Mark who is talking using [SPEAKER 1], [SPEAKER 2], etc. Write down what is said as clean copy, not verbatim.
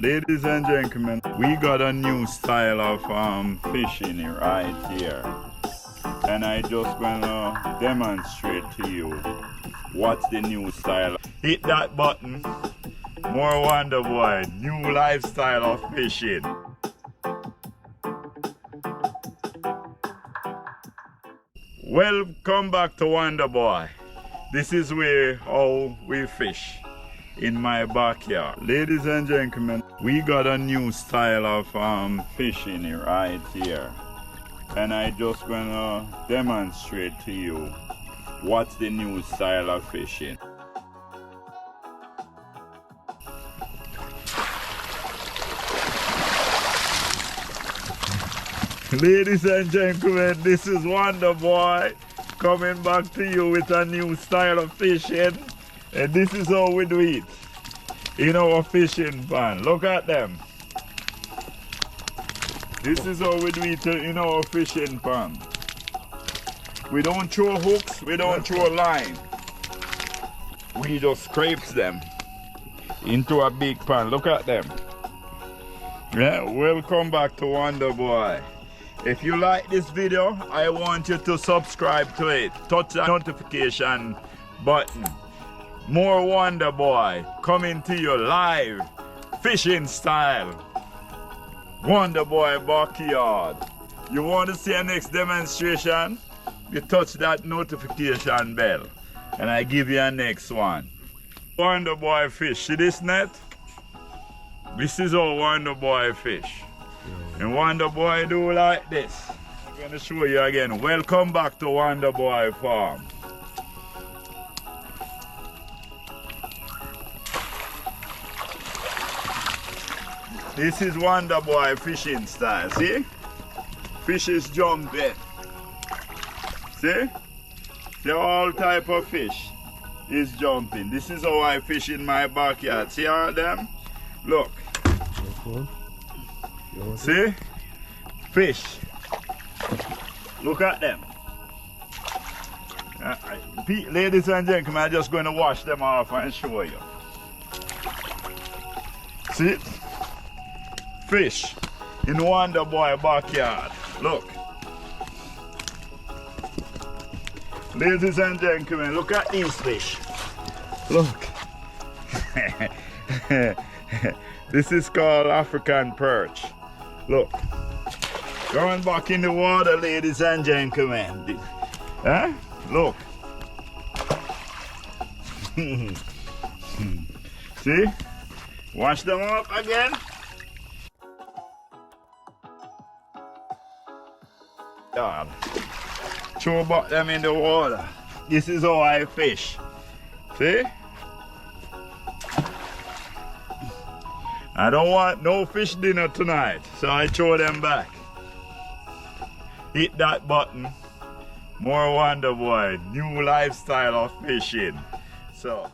[SPEAKER 1] Ladies and gentlemen, we got a new style of fishing right here, and I just gonna demonstrate to you what's the new style. Hit that button. More Wonder Boy, new lifestyle of fishing. Welcome back to Wonder Boy. This is how we fish in my backyard. Ladies and gentlemen, we got a new style of fishing right here, and I just gonna demonstrate to you what's the new style of fishing. Ladies and gentlemen, this is Wonder Boy coming back to you with a new style of fishing. And this is how we do it in our fishing pan. Look at them. This is how we do it in our fishing pan. We don't throw hooks, we don't throw line. We just scrapes them into a big pan. Look at them. Yeah, welcome back to Wonder Boy. If you like this video, I want you to subscribe to it. Touch the notification button. More Wonder Boy coming to you live, fishing style. Wonder Boy backyard. You want to see a next demonstration? You touch that notification bell and I give you a next one. Wonder Boy fish. See this net? This is how Wonder Boy fish. And Wonder Boy do like this. I'm going to show you again. Welcome back to Wonder Boy Farm. This is Wonder Boy fishing style. See? Fish is jumping. See? See, all type of fish is jumping. This is how I fish in my backyard. See all them? Look. See? Fish. Look at them. Ladies and gentlemen, I'm just going to wash them off and show you. See? Fish in Wonder Boy backyard. Look. Ladies and gentlemen, look at these fish. Look. This is called African perch. Look. Going back in the water, ladies and gentlemen. Huh? Look. See? Wash them up again. God. Throw back them in the water. This is how I fish. See? I don't want no fish dinner tonight, so I throw them back. Hit that button. More Wonder Boy, new lifestyle of fishing. So